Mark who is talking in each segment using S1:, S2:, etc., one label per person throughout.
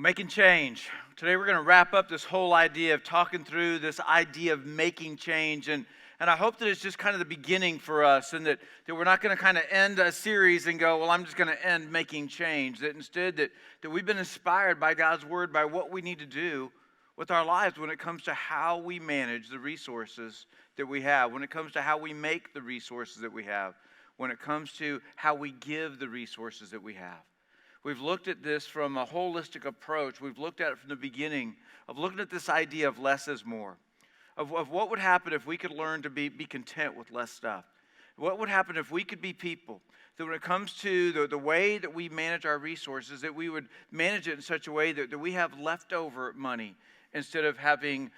S1: Making change. Today we're going to wrap up this whole idea of talking through this idea of making change. And I hope that it's just kind of the beginning for us, and that we're not going to kind of end a series and go, well, I'm just going to end making change. That instead that we've been inspired by God's word, by what we need to do with our lives when it comes to how we manage the resources that we have, when it comes to how we make the resources that we have, when it comes to how we give the resources that we have. We've looked at this from a holistic approach. We've looked at it from the beginning of looking at this idea of less is more, of what would happen if we could learn to be content with less stuff. What would happen if we could be people that when it comes to the way that we manage our resources, that we would manage it in such a way that we have leftover money instead of having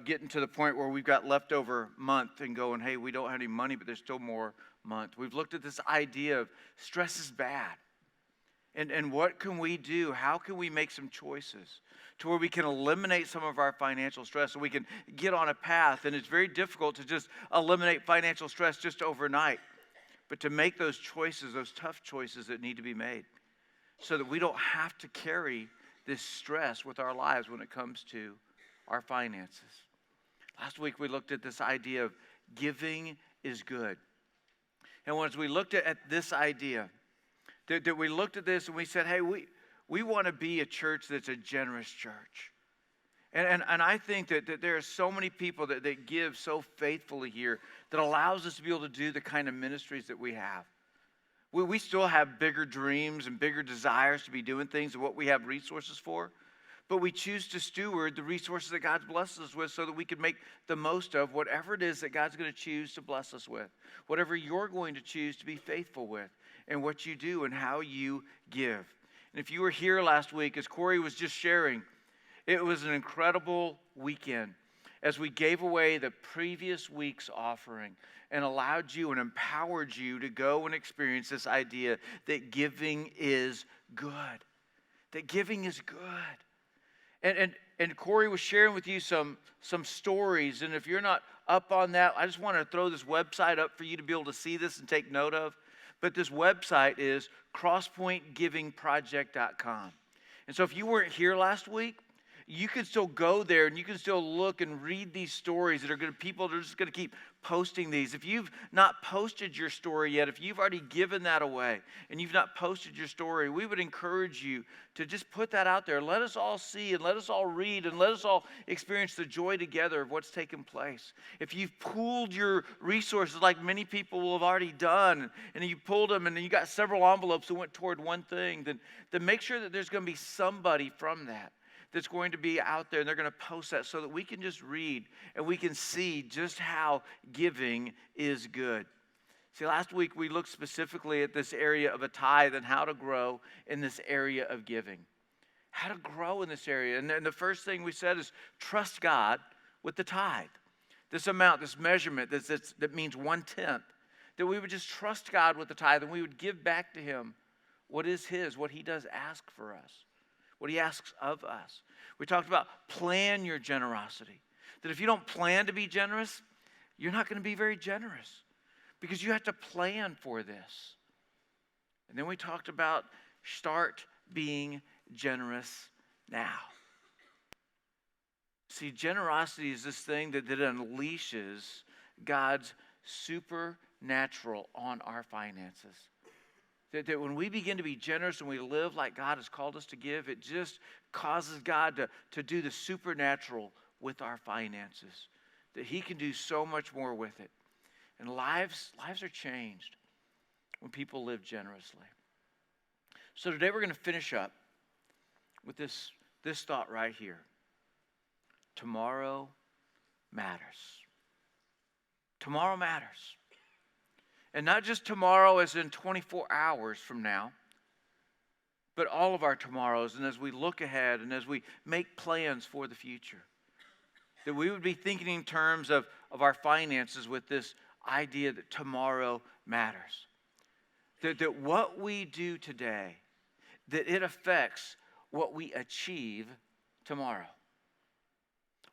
S1: getting to the point where we've got leftover month and going, hey, we don't have any money, but there's still more month. We've looked at this idea of stress is bad. And what can we do? How can we make some choices to where we can eliminate some of our financial stress so we can get on a path? And it's very difficult to just eliminate financial stress just overnight, but to make those choices, those tough choices that need to be made so that we don't have to carry this stress with our lives when it comes to our finances. Last week we looked at this idea of giving is good. And as we looked at this idea, that we looked at this and we said, hey, we want to be a church that's a generous church. And I think that there are so many people that give so faithfully here that allows us to be able to do the kind of ministries that we have. We still have bigger dreams and bigger desires to be doing things and what we have resources for. But we choose to steward the resources that God's blessed us with so that we can make the most of whatever it is that God's going to choose to bless us with. Whatever you're going to choose to be faithful with and what you do and how you give. And if you were here last week, as Corey was just sharing, it was an incredible weekend as we gave away the previous week's offering and allowed you and empowered you to go and experience this idea that giving is good. That giving is good. And Corey was sharing with you some stories. And if you're not up on that, I just want to throw this website up for you to be able to see this and take note of. But this website is crosspointgivingproject.com. And so if you weren't here last week, you can still go there and you can still look and read these stories that are going to, people that are just going to keep posting these. If you've not posted your story yet, if you've already given that away and you've not posted your story, we would encourage you to just put that out there. Let us all see and let us all read and let us all experience the joy together of what's taken place. If you've pooled your resources like many people will have already done, and you pulled them and you got several envelopes that went toward one thing, then make sure that there's going to be somebody from that's going to be out there, and they're going to post that so that we can just read and we can see just how giving is good. See, last week we looked specifically at this area of a tithe and how to grow in this area of giving. How to grow in this area. And then the first thing we said is trust God with the tithe. This amount, this measurement that means 1/10. That we would just trust God with the tithe and we would give back to Him what is His, what He does ask for us. What He asks of us. We talked about plan your generosity. That if you don't plan to be generous, you're not going to be very generous because you have to plan for this. And then we talked about start being generous now. See, generosity is this thing that unleashes God's supernatural on our finances. That when we begin to be generous and we live like God has called us to give, it just causes God to do the supernatural with our finances. That He can do so much more with it. And lives are changed when people live generously. So today we're going to finish up with this thought right here. Tomorrow matters. Tomorrow matters. And not just tomorrow as in 24 hours from now, but all of our tomorrows, and as we look ahead and as we make plans for the future. That we would be thinking in terms of our finances with this idea that tomorrow matters. That what we do today, that it affects what we achieve tomorrow.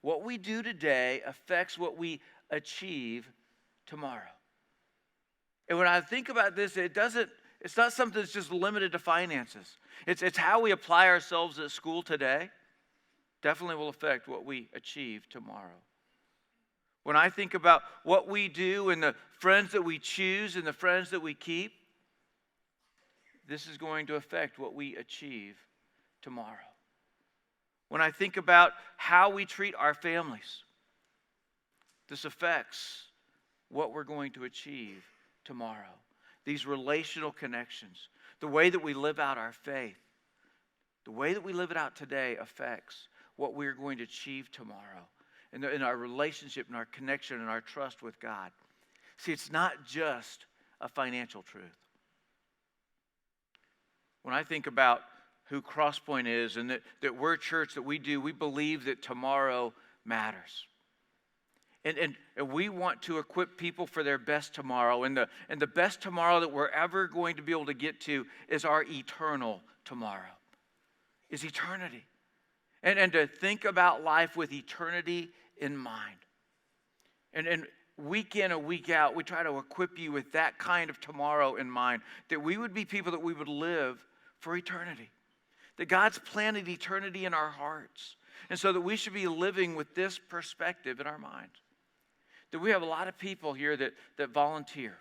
S1: What we do today affects what we achieve tomorrow. And when I think about this, it doesn't It's not something that's just limited to finances. It's how we apply ourselves at school today. Definitely will affect what we achieve tomorrow. When I think about what we do and the friends that we choose and the friends that we keep, this is going to affect what we achieve tomorrow. When I think about how we treat our families, this affects what we're going to achieve tomorrow. These relational connections, the way that we live out our faith, the way that we live it out today affects what we're going to achieve tomorrow in our relationship and our connection and our trust with God. See, it's not just a financial truth. When I think about who Crosspoint is and that we're a church, that we believe that tomorrow matters. And we want to equip people for their best tomorrow. And the best tomorrow that we're ever going to be able to get to is our eternal tomorrow, is eternity. And to think about life with eternity in mind. And week in and week out, we try to equip you with that kind of tomorrow in mind, that we would be people that we would live for eternity. That God's planted eternity in our hearts. And so that we should be living with this perspective in our mind. That we have a lot of people here that volunteer.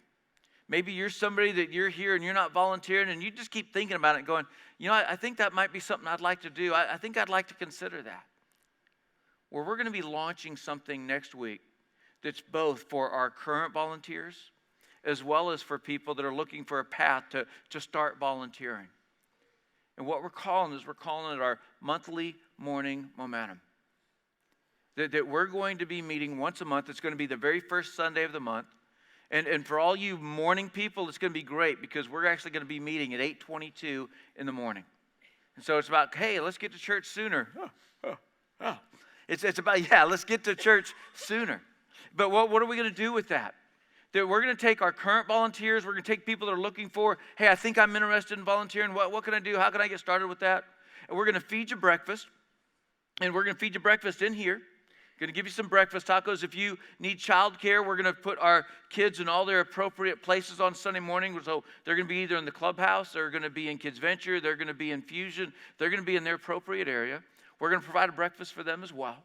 S1: Maybe you're somebody that you're here and you're not volunteering and you just keep thinking about it and going, I think that might be something I'd like to do. I think I'd like to consider that. Well, we're going to be launching something next week that's both for our current volunteers as well as for people that are looking for a path to start volunteering. And what we're calling it our monthly morning momentum. That we're going to be meeting once a month. It's going to be the very first Sunday of the month. And for all you morning people, it's going to be great because we're actually going to be meeting at 8:22 in the morning. And so it's about, hey, let's get to church sooner. It's about, let's get to church sooner. But what are we going to do with that? That we're going to take our current volunteers, we're going to take people that are looking for, hey, I think I'm interested in volunteering. What can I do? How can I get started with that? And we're going to feed you breakfast. And we're going to feed you breakfast in here. Going to give you some breakfast tacos. If you need childcare, we're going to put our kids in all their appropriate places on Sunday morning. So they're going to be either in the clubhouse, they're going to be in Kids Venture, they're going to be in Fusion, they're going to be in their appropriate area. We're going to provide a breakfast for them as well.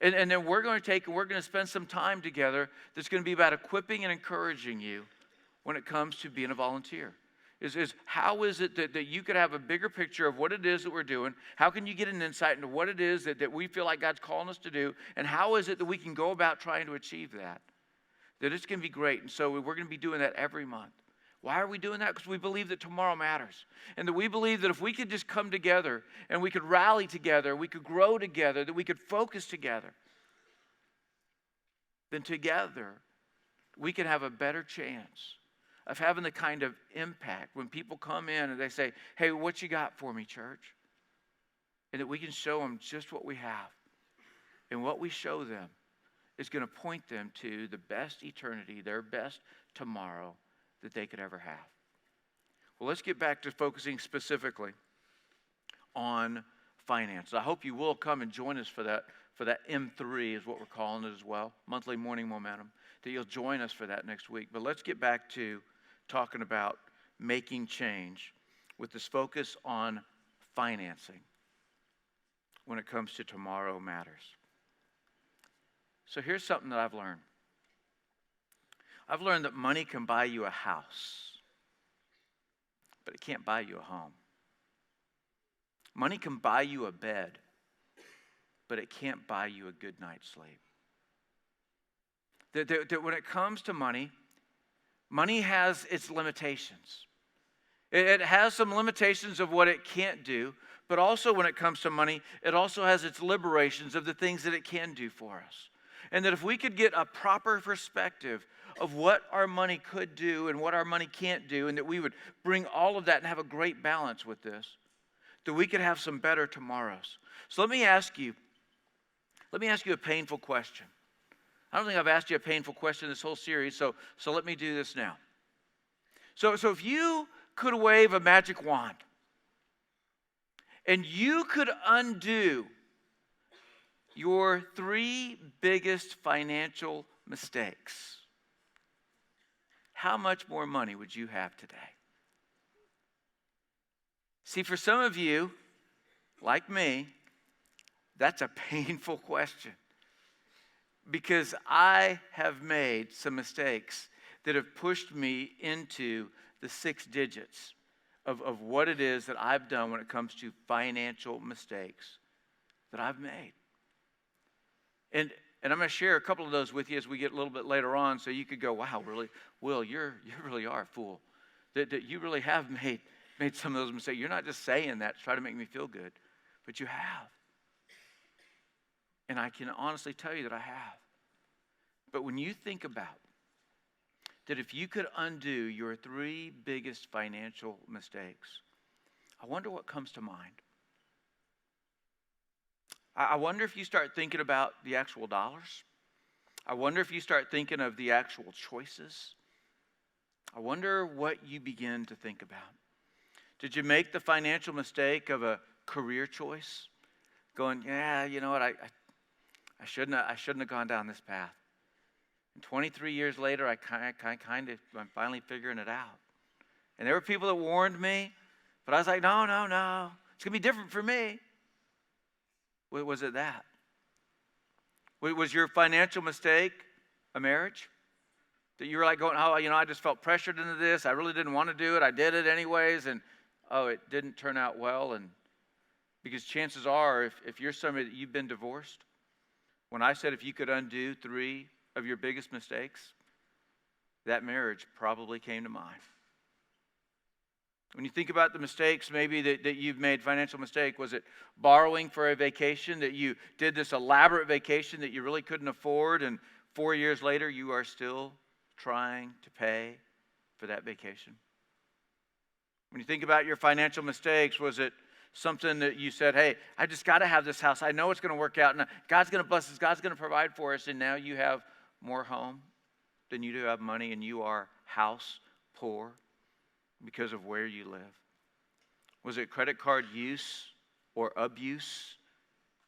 S1: And then we're going to spend some time together that's going to be about equipping and encouraging you when it comes to being a volunteer. How is it that you could have a bigger picture of what it is that we're doing? How can you get an insight into what it is that we feel like God's calling us to do? And how is it that we can go about trying to achieve that? That it's going to be great. And so we're going to be doing that every month. Why are we doing that? Because we believe that tomorrow matters. And that we believe that if we could just come together and we could rally together, we could grow together, that we could focus together, then together we can have a better chance of having the kind of impact when people come in and they say, hey, what you got for me, church? And that we can show them just what we have. And what we show them is going to point them to the best eternity, their best tomorrow that they could ever have. Well, let's get back to focusing specifically on finance. I hope you will come and join us for that M3 is what we're calling it as well, monthly morning momentum, that you'll join us for that next week. But let's get back to talking about making change with this focus on financing when it comes to tomorrow matters. So here's something that I've learned. I've learned that money can buy you a house, but it can't buy you a home. Money can buy you a bed, but it can't buy you a good night's sleep. That when it comes to money, money has its limitations. It has some limitations of what it can't do, but also when it comes to money, it also has its liberations of the things that it can do for us. And that if we could get a proper perspective of what our money could do and what our money can't do, and that we would bring all of that and have a great balance with this, that we could have some better tomorrows. So let me ask you a painful question. I don't think I've asked you a painful question this whole series, so let me do this now. So if you could wave a magic wand and you could undo your 3 biggest financial mistakes, how much more money would you have today? See, for some of you, like me, that's a painful question because I have made some mistakes that have pushed me into the 6 digits of what it is that I've done when it comes to financial mistakes that I've made. And I'm going to share a couple of those with you as we get a little bit later on, so you could go, wow, really, Will, you really are a fool. That you really have made some of those mistakes. You're not just saying that to try to make me feel good, but you have. And I can honestly tell you that I have. But when you think about that if you could undo your 3 biggest financial mistakes, I wonder what comes to mind. I wonder if you start thinking about the actual dollars. I wonder if you start thinking of the actual choices. I wonder what you begin to think about. Did you make the financial mistake of a career choice? Going, yeah, you know what, I shouldn't have gone down this path. And 23 years later, I'm finally figuring it out. And there were people that warned me, but I was like, no. It's going to be different for me. Was it that? Was your financial mistake a marriage? That you were like going, I just felt pressured into this. I really didn't want to do it. I did it anyways. And, it didn't turn out well. And because chances are, if you're somebody that you've been divorced, when I said if you could undo 3 of your biggest mistakes, that marriage probably came to mind. When you think about the mistakes maybe that you've made, financial mistake, was it borrowing for a vacation, that you did this elaborate vacation that you really couldn't afford, and 4 years later you are still trying to pay for that vacation? When you think about your financial mistakes, was it something that you said, hey, I just got to have this house. I know it's going to work out, and God's going to bless us. God's going to provide for us, and now you have more home than you do have money, and you are house poor because of where you live? Was it credit card use or abuse?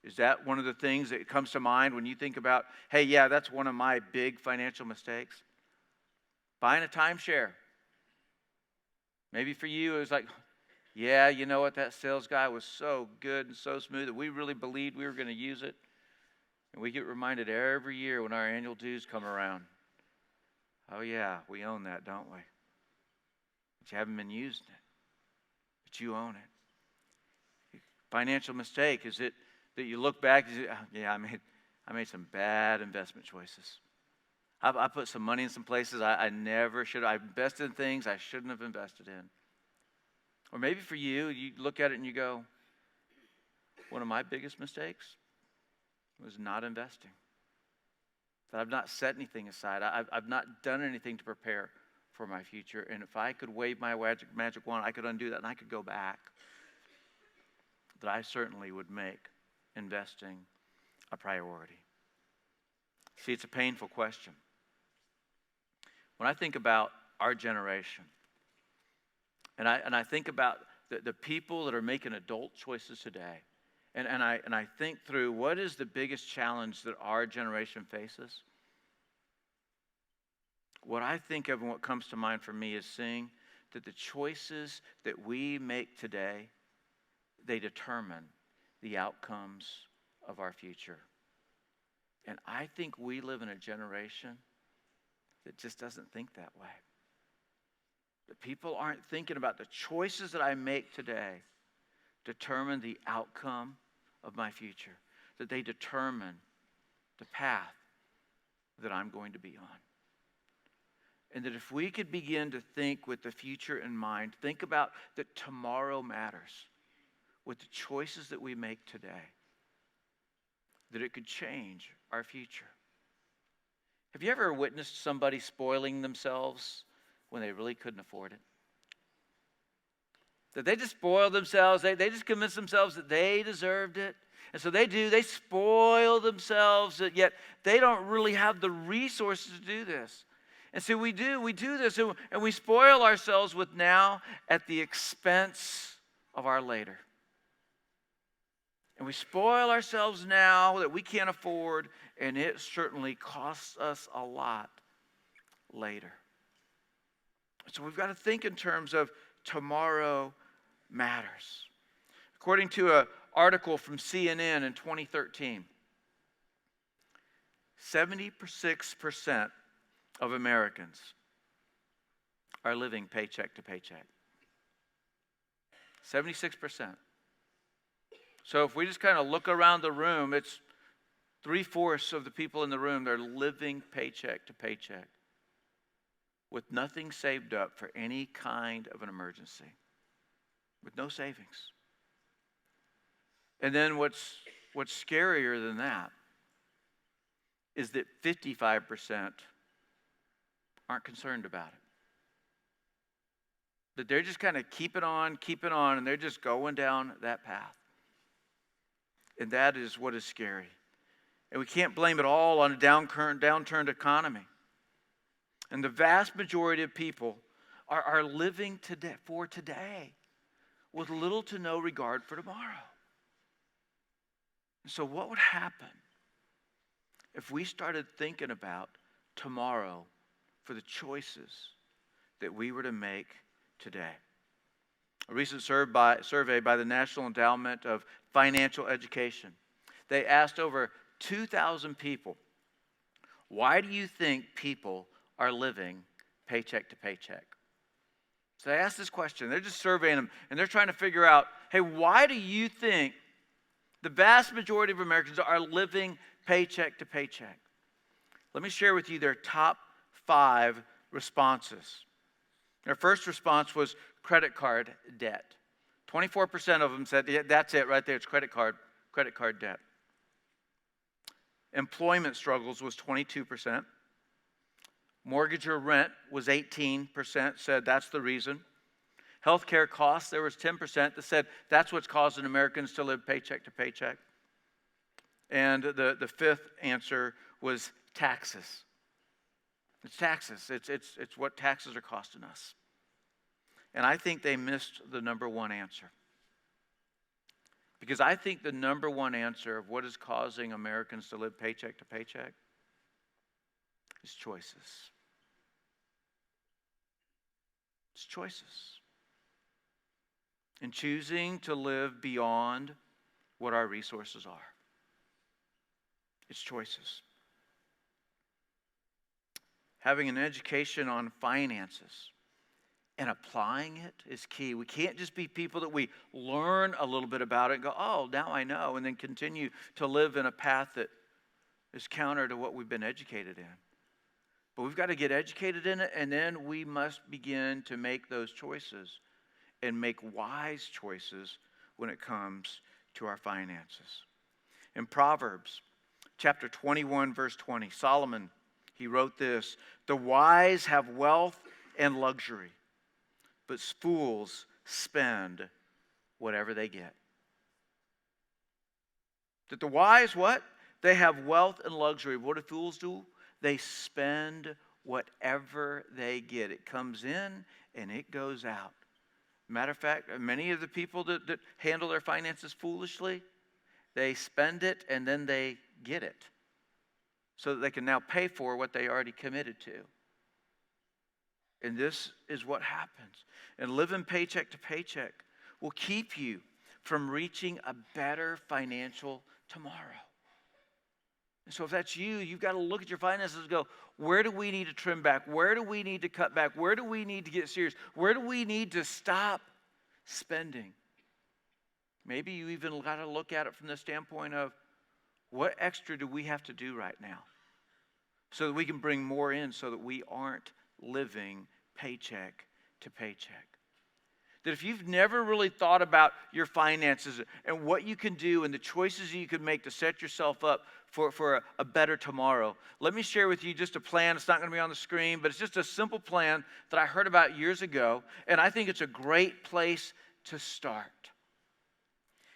S1: Is that one of the things that comes to mind when you think about, hey, yeah, that's one of my big financial mistakes? Buying a timeshare. Maybe for you it was like, yeah, you know what, that sales guy was so good and so smooth that we really believed we were going to use it. And we get reminded every year when our annual dues come around, oh yeah, we own that, don't we? But you haven't been using it. But you own it. Financial mistake, is it that you look back and say, oh, yeah, I made some bad investment choices. I put some money in some places I never should. I invested in things I shouldn't have invested in. Or maybe for you, you look at it and you go, one of my biggest mistakes was not investing. That I've not set anything aside. I've not done anything to prepare for my future. And if I could wave my magic wand, I could undo that and I could go back. That I certainly would make investing a priority. See, it's a painful question. When I think about our generation, and I think about the people that are making adult choices today, and I think through what is the biggest challenge that our generation faces, what I think of and what comes to mind for me is seeing that the choices that we make today, they determine the outcomes of our future. And I think we live in a generation that just doesn't think that way. That people aren't thinking about the choices that I make today determine the outcome of my future. That they determine the path that I'm going to be on. And that if we could begin to think with the future in mind, think about that tomorrow matters with the choices that we make today, that it could change our future. Have you ever witnessed somebody spoiling themselves when they really couldn't afford it? That they just spoiled themselves, they just convinced themselves that they deserved it. And so they spoil themselves, yet they don't really have the resources to do this. And so we do this, and we spoil ourselves with now at the expense of our later. And we spoil ourselves now that we can't afford, and it certainly costs us a lot later. So we've got to think in terms of tomorrow matters. According to an article from CNN in 2013, 76% of Americans are living paycheck to paycheck. 76%. So if we just kind of look around the room, it's 3/4 of the people in the room, they're living paycheck to paycheck with nothing saved up for any kind of an emergency, with no savings. And then what's scarier than that is that 55% aren't concerned about it. That they're just kind of keeping on, and they're just going down that path. And that is what is scary. And we can't blame it all on a downturned economy. And the vast majority of people are living for today with little to no regard for tomorrow. So what would happen if we started thinking about tomorrow for the choices that we were to make today? A recent survey by the National Endowment of Financial Education, they asked over 2,000 people, why do you think people are living paycheck to paycheck? So they asked this question. They're just surveying them, and they're trying to figure out, hey, why do you think the vast majority of Americans are living paycheck to paycheck? Let me share with you their top 5 responses. Their first response was credit card debt. 24% of them said, yeah, that's it right there, it's credit card debt. Employment struggles was 22%. Mortgage or rent was 18%, said that's the reason. Healthcare costs, there was 10% that said that's what's causing Americans to live paycheck to paycheck. And the fifth answer was taxes. It's taxes. It's what taxes are costing us. And I think they missed the number one answer. Because I think the number one answer of what is causing Americans to live paycheck to paycheck is choices. It's choices. And choosing to live beyond what our resources are. It's choices. Having an education on finances and applying it is key. We can't just be people that we learn a little bit about it and go, oh, now I know, and then continue to live in a path that is counter to what we've been educated in. But we've got to get educated in it, and then we must begin to make those choices and make wise choices when it comes to our finances. In Proverbs chapter 21, verse 20, Solomon, he wrote this, "The wise have wealth and luxury, but fools spend whatever they get." That the wise, what? They have wealth and luxury. What do fools do? They spend whatever they get. It comes in and it goes out. Matter of fact, many of the people that handle their finances foolishly, they spend it and then they get it so that they can now pay for what they already committed to. And this is what happens. And living paycheck to paycheck will keep you from reaching a better financial tomorrow. And so if that's you, you've got to look at your finances and go, where do we need to trim back? Where do we need to cut back? Where do we need to get serious? Where do we need to stop spending? Maybe you even got to look at it from the standpoint of, what extra do we have to do right now so that we can bring more in so that we aren't living paycheck to paycheck? That if you've never really thought about your finances and what you can do and the choices you can make to set yourself up for a better tomorrow, let me share with you just a plan. It's not going to be on the screen, but it's just a simple plan that I heard about years ago, and I think it's a great place to start.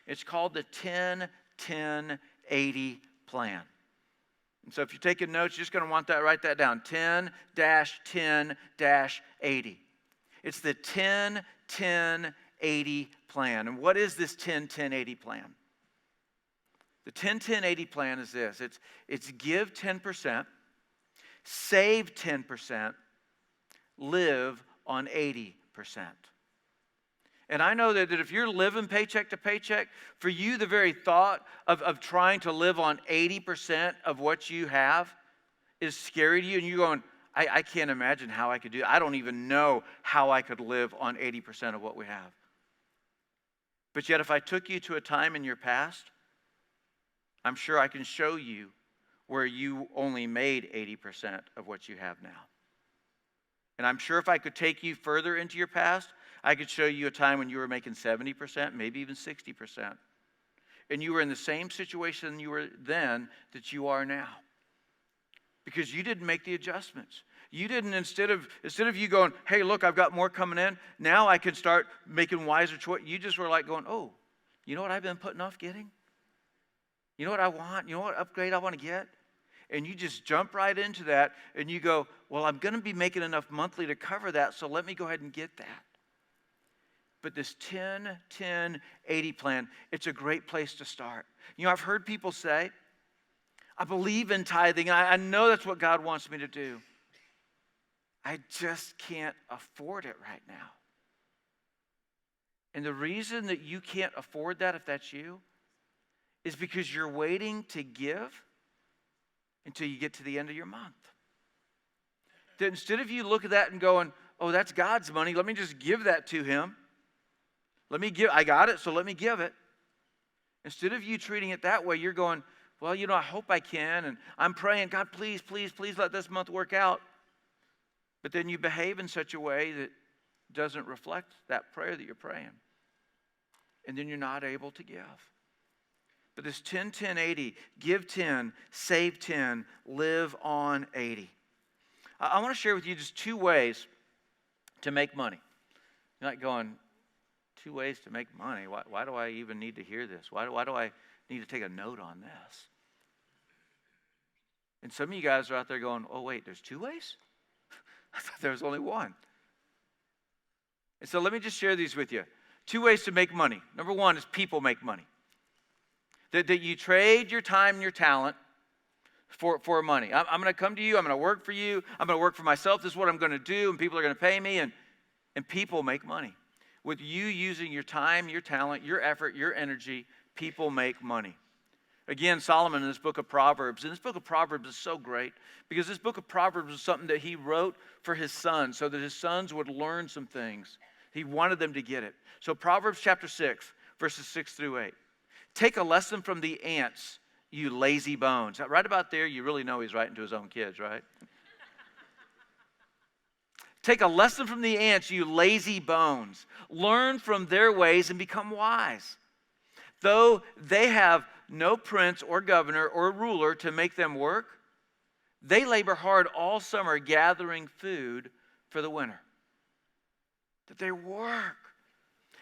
S1: It's called the 10-10-80 plan. And so if you're taking notes, you're just going to want that, write that down, 10-10-80. It's the 10-10-80 plan. And what is this 10-10-80 plan? The 10-10-80 plan is this. It's give 10%, save 10%, live on 80%. And I know that if you're living paycheck to paycheck, for you, the very thought of trying to live on 80% of what you have is scary to you. And you're going, I can't imagine how I could do it. I don't even know how I could live on 80% of what we have. But yet, if I took you to a time in your past, I'm sure I can show you where you only made 80% of what you have now. And I'm sure if I could take you further into your past, I could show you a time when you were making 70%, maybe even 60%. And you were in the same situation you were then that you are now. Because you didn't make the adjustments. You didn't, instead of you going, hey, look, I've got more coming in, now I can start making wiser choices. You just were like going, oh, you know what I've been putting off getting? You know what I want? You know what upgrade I want to get? And you just jump right into that and you go, well, I'm going to be making enough monthly to cover that, so let me go ahead and get that. But this 10-10-80 plan, it's a great place to start. You know, I've heard people say, I believe in tithing. I know that's what God wants me to do. I just can't afford it right now. And the reason that you can't afford that, if that's you, is because you're waiting to give until you get to the end of your month. That instead of you look at that and going, oh, that's God's money, let me just give that to him. I got it, so let me give it. Instead of you treating it that way, you're going, well, you know, I hope I can, and I'm praying, God, please, please, please let this month work out. But then you behave in such a way that doesn't reflect that prayer that you're praying. And then you're not able to give. But this 10-10-80, give 10, save 10, live on 80. I want to share with you just 2 ways to make money. You're not going, 2 ways to make money? Why do I even need to hear this? Why do I need to take a note on this? And some of you guys are out there going, oh, wait, there's 2 ways? I thought there was only 1. And so let me just share these with you. 2 ways to make money. Number 1 is people make money. That you trade your time and your talent for money. I'm going to come to you. I'm going to work for you. I'm going to work for myself. This is what I'm going to do, and people are going to pay me, and people make money. With you using your time, your talent, your effort, your energy, people make money. Again, Solomon in this book of Proverbs, and this book of Proverbs is so great because this book of Proverbs is something that he wrote for his sons so that his sons would learn some things. He wanted them to get it. So Proverbs chapter 6, verses 6 through 8. Take a lesson from the ants, you lazy bones. Right about there, you really know he's writing to his own kids, right? Take a lesson from the ants, you lazy bones. Learn from their ways and become wise. Though they have no prince or governor or ruler to make them work, they labor hard all summer gathering food for the winter. That they work.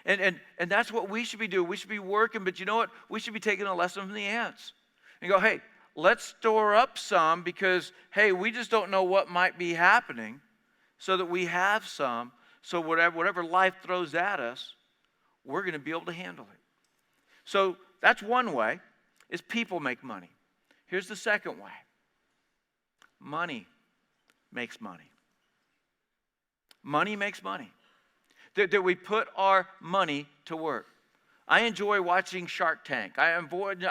S1: And that's what we should be doing. We should be working, but you know what? We should be taking a lesson from the ants. And go, hey, let's store up some because, hey, we just don't know what might be happening so that we have some. So whatever life throws at us, we're going to be able to handle it. So that's one way, is people make money. Here's the second way. Money makes money. Money makes money. That we put our money to work. I enjoy watching Shark Tank. I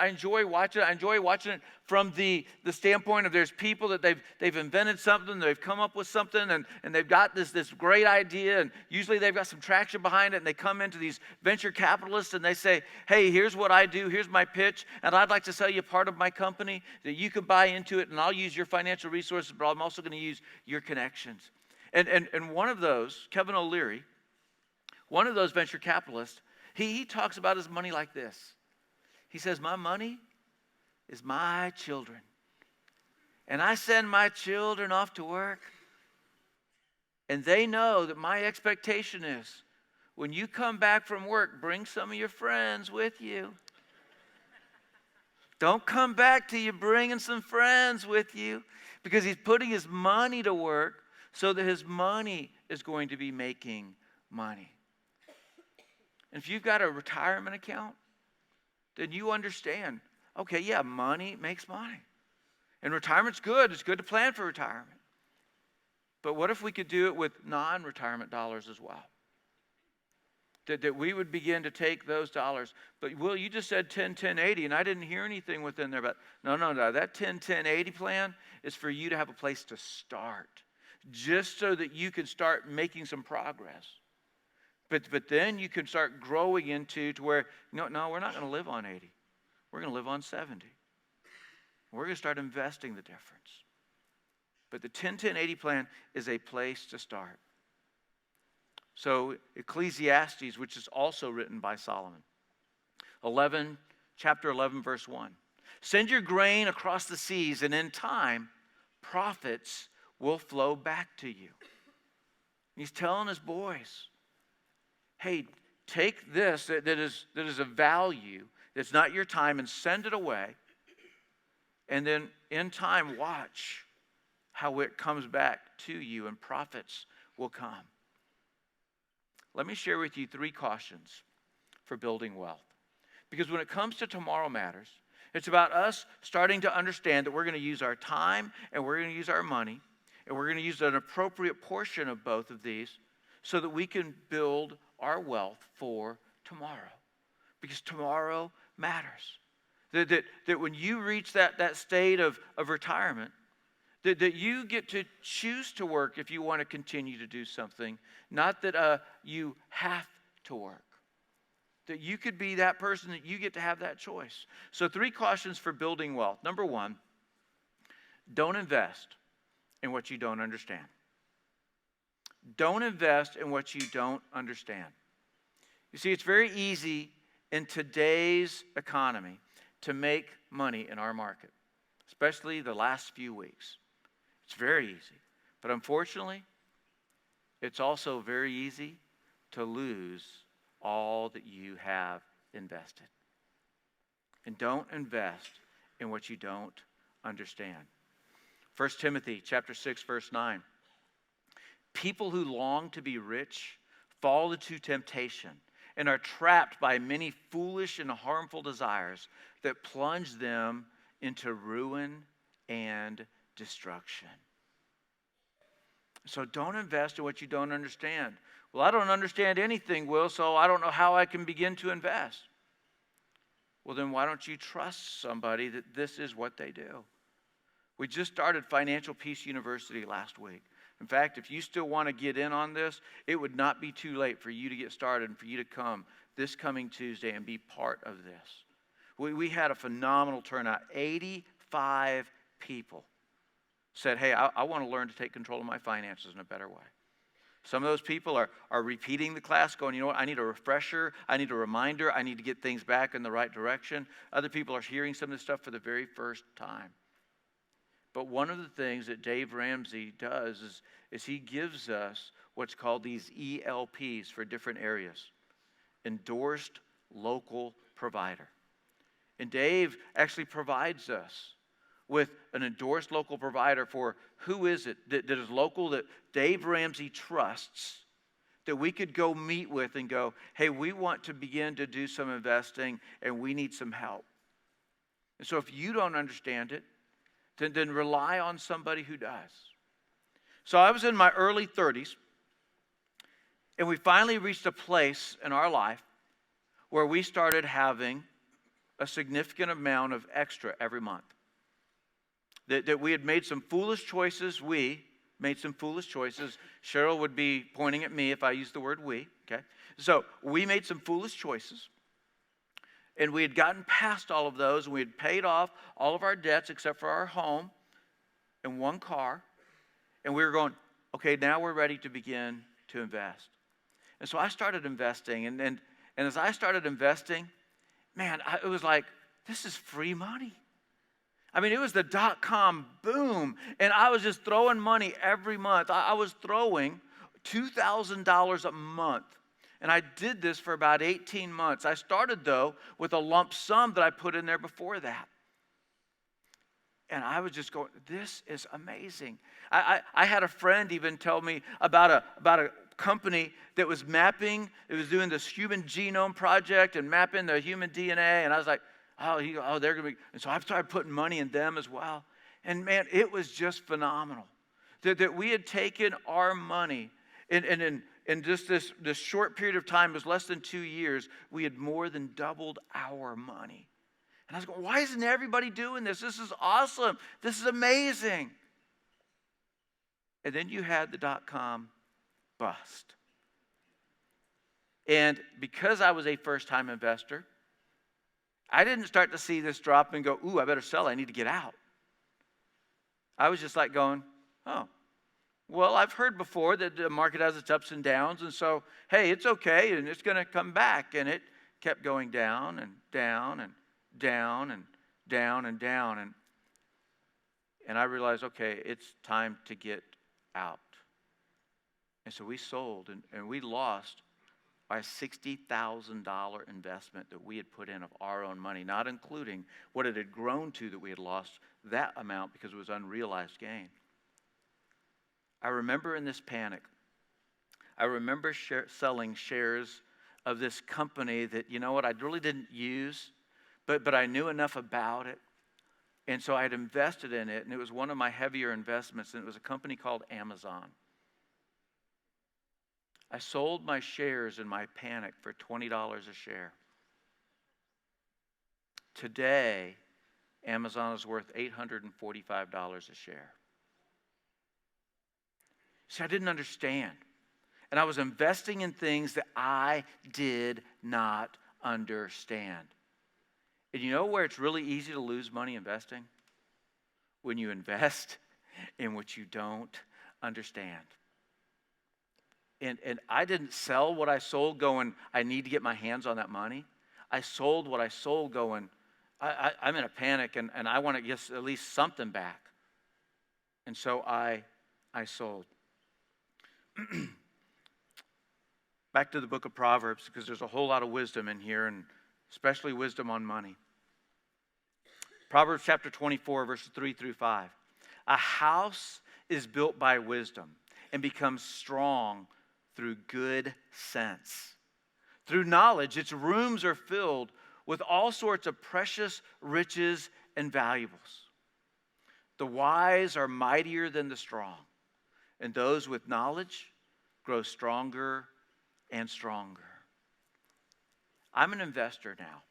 S1: enjoy watching it. I enjoy watching it from the standpoint of there's people that they've invented something, they've come up with something, and they've got this great idea, and usually they've got some traction behind it, and they come into these venture capitalists, and they say, hey, here's what I do, here's my pitch, and I'd like to sell you part of my company that you can buy into it, and I'll use your financial resources, but I'm also going to use your connections. And one of those, Kevin O'Leary, one of those venture capitalists, he talks about his money like this. He says, my money is my children. And I send my children off to work. And they know that my expectation is when you come back from work, bring some of your friends with you. Don't come back till you're bringing some friends with you, because he's putting his money to work so that his money is going to be making money. And if you've got a retirement account, then you understand, okay, yeah, money makes money. And retirement's good. It's good to plan for retirement. But what if we could do it with non-retirement dollars as well? that we would begin to take those dollars. But Will, you just said 10, 10, 80, and I didn't hear anything within there about, no. That 10, 10, 80 plan is for you to have a place to start, just so that you can start making some progress. But then you can start growing into to where, no, we're not going to live on 80. We're going to live on 70. We're going to start investing the difference. But the 10, 10, 80 plan is a place to start. So Ecclesiastes, which is also written by Solomon, chapter 11, verse 1. Send your grain across the seas, and in time, profits will flow back to you. He's telling his boys, hey, take this that is a value, that's not your time, and send it away. And then in time, watch how it comes back to you, and profits will come. Let me share with you 3 cautions for building wealth. Because when it comes to Tomorrow Matters, it's about us starting to understand that we're going to use our time and we're going to use our money, and we're going to use an appropriate portion of both of these so that we can build our wealth for tomorrow. Because tomorrow matters. That when you reach that state of retirement, that you get to choose to work if you want to continue to do something, not that you have to work. That you could be that person, that you get to have that choice. So 3 cautions for building wealth. Number 1, don't invest in what you don't understand. Don't invest in what you don't understand. You see, it's very easy in today's economy to make money in our market, especially the last few weeks. It's very easy. But unfortunately, it's also very easy to lose all that you have invested. And don't invest in what you don't understand. 1 Timothy chapter 6, verse 9. People who long to be rich fall into temptation and are trapped by many foolish and harmful desires that plunge them into ruin and destruction. So don't invest in what you don't understand. Well, I don't understand anything, Will, so I don't know how I can begin to invest. Well, then why don't you trust somebody that this is what they do? We just started Financial Peace University last week. In fact, if you still want to get in on this, it would not be too late for you to get started and for you to come this coming Tuesday and be part of this. We had a phenomenal turnout. 85 people said, hey, I want to learn to take control of my finances in a better way. Some of those people are repeating the class, going, you know what, I need a refresher, I need a reminder, I need to get things back in the right direction. Other people are hearing some of this stuff for the very first time. But one of the things that Dave Ramsey does is he gives us what's called these ELPs for different areas. Endorsed Local Provider. And Dave actually provides us with an endorsed local provider for who is it that is local, that Dave Ramsey trusts, that we could go meet with and go, hey, we want to begin to do some investing and we need some help. And so if you don't understand it, then rely on somebody who does. So I was in my early 30s, and we finally reached a place in our life where we started having a significant amount of extra every month. That we had made some foolish choices. We made some foolish choices. Cheryl would be pointing at me if I used the word we, okay? So we made some foolish choices. And we had gotten past all of those, and we had paid off all of our debts except for our home and one car. And we were going, okay, now we're ready to begin to invest. And so I started investing. And as I started investing, man, it was like, this is free money. I mean, it was the dot-com boom, and I was just throwing money every month. I was throwing $2,000 a month. And I did this for about 18 months. I started, though, with a lump sum that I put in there before that. And I was just going, this is amazing. I had a friend even tell me about a company that was mapping, it was doing this human genome project and mapping the human DNA. And I was like, they're going to be. And so I started putting money in them as well. And man, it was just phenomenal. That we had taken our money and in just this short period of time, it was less than 2 years, we had more than doubled our money. And I was going, why isn't everybody doing this? This is awesome. This is amazing. And then you had the dot-com bust. And because I was a first-time investor, I didn't start to see this drop and go, ooh, I better sell. I need to get out. I was just like going, oh, well, I've heard before that the market has its ups and downs. And so, hey, it's okay. And it's going to come back. And it kept going down and down and down and down and down. And I realized, okay, it's time to get out. And so we sold and we lost our $60,000 investment that we had put in of our own money, not including what it had grown to that we had lost that amount because it was unrealized gain. I remember in this panic, I remember selling shares of this company that, you know what, I really didn't use, but I knew enough about it. And so I had invested in it, and it was one of my heavier investments, and it was a company called Amazon. I sold my shares in my panic for $20 a share. Today, Amazon is worth $845 a share. See, I didn't understand. And I was investing in things that I did not understand. And you know where it's really easy to lose money investing? When you invest in what you don't understand. And I didn't sell what I sold going, I need to get my hands on that money. I sold what I sold going, I'm in a panic and I want to get at least something back. And so I sold. Back to the book of Proverbs, because there's a whole lot of wisdom in here, and especially wisdom on money. Proverbs chapter 24, verses 3 through 5. A house is built by wisdom and becomes strong through good sense. Through knowledge, its rooms are filled with all sorts of precious riches and valuables. The wise are mightier than the strong, and those with knowledge grow stronger and stronger. I'm an investor now,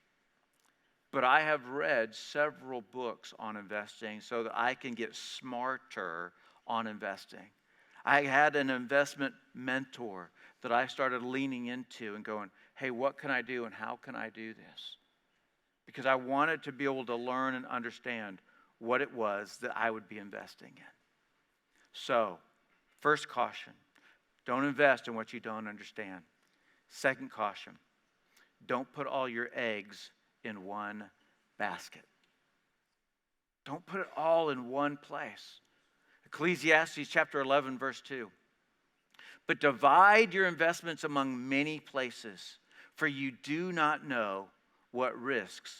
S1: but I have read several books on investing so that I can get smarter on investing. I had an investment mentor that I started leaning into and going, hey, what can I do and how can I do this? Because I wanted to be able to learn and understand what it was that I would be investing in. So, first caution, don't invest in what you don't understand. Second caution, don't put all your eggs in one basket. Don't put it all in one place. Ecclesiastes chapter 11, verse 2. But divide your investments among many places, for you do not know what risks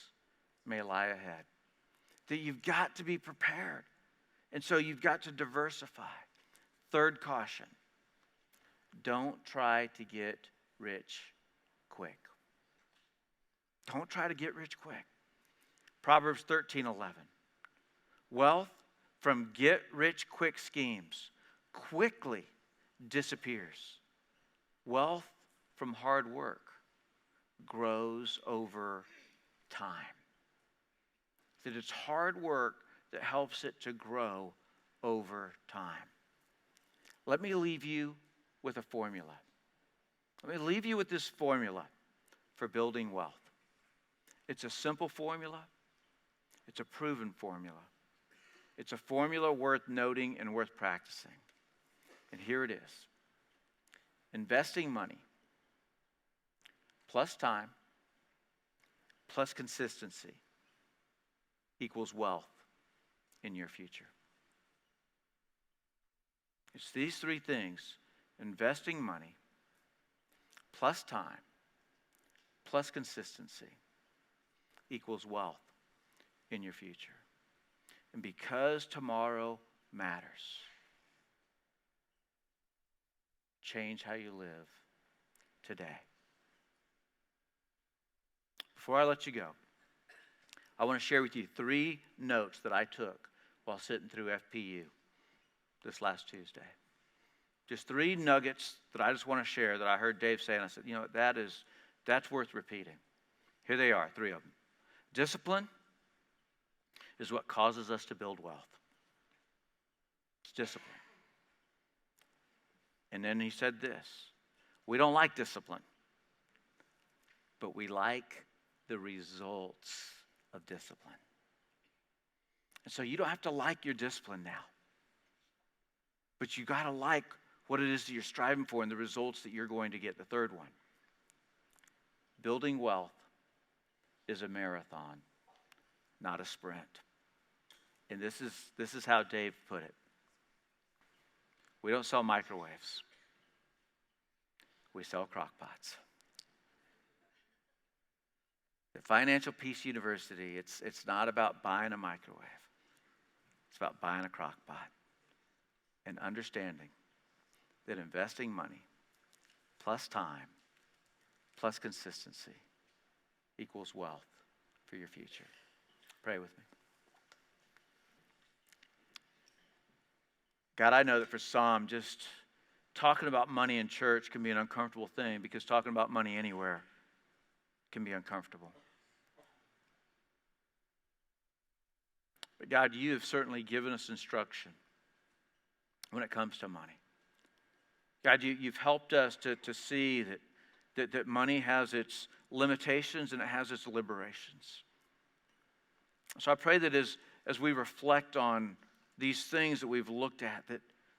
S1: may lie ahead. That you've got to be prepared. And so you've got to diversify. Third caution, don't try to get rich quick. Don't try to get rich quick. Proverbs 13:11. Wealth from get-rich-quick schemes quickly disappears. Wealth from hard work grows over time. That it's hard work that helps it to grow over time. Let me leave you with a formula. Let me leave you with this formula for building wealth. It's a simple formula. It's a proven formula. It's a formula worth noting and worth practicing. And here it is. Investing money plus time plus consistency equals wealth in your future. It's these three things: investing money plus time plus consistency equals wealth in your future. And because tomorrow matters, change how you live today. Before I let you go, I want to share with you 3 notes that I took while sitting through FPU this last Tuesday. Just 3 nuggets that I just want to share that I heard Dave say, and I said, that's worth repeating. Here they are, 3 of them. Discipline is what causes us to build wealth. It's discipline. And then he said this, we don't like discipline, but we like the results of discipline. And so you don't have to like your discipline now, but you got to like what it is that you're striving for and the results that you're going to get. The third one, building wealth is a marathon, not a sprint. And this is how Dave put it. We don't sell microwaves. We sell crock pots. At Financial Peace University, it's not about buying a microwave. It's about buying a crock pot and understanding that investing money plus time plus consistency equals wealth for your future. Pray with me. God, I know that for some, just talking about money in church can be an uncomfortable thing because talking about money anywhere can be uncomfortable. But God, you have certainly given us instruction when it comes to money. God, you've helped us to see that money has its limitations and it has its liberations. So I pray that as we reflect on these things that we've looked at,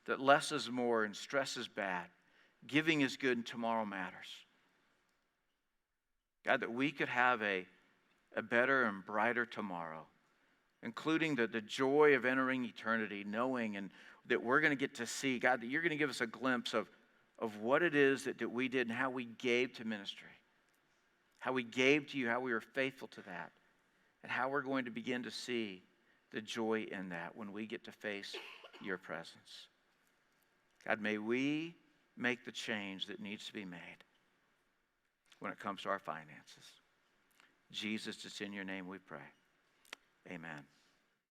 S1: that less is more and stress is bad, giving is good and tomorrow matters. God, that we could have a better and brighter tomorrow, including the joy of entering eternity, knowing and that we're going to get to see, God, that you're going to give us a glimpse of what it is that we did and how we gave to ministry, how we gave to you, how we were faithful to that, and how we're going to begin to see the joy in that when we get to face your presence. God, may we make the change that needs to be made when it comes to our finances. Jesus, it's in your name we pray. Amen.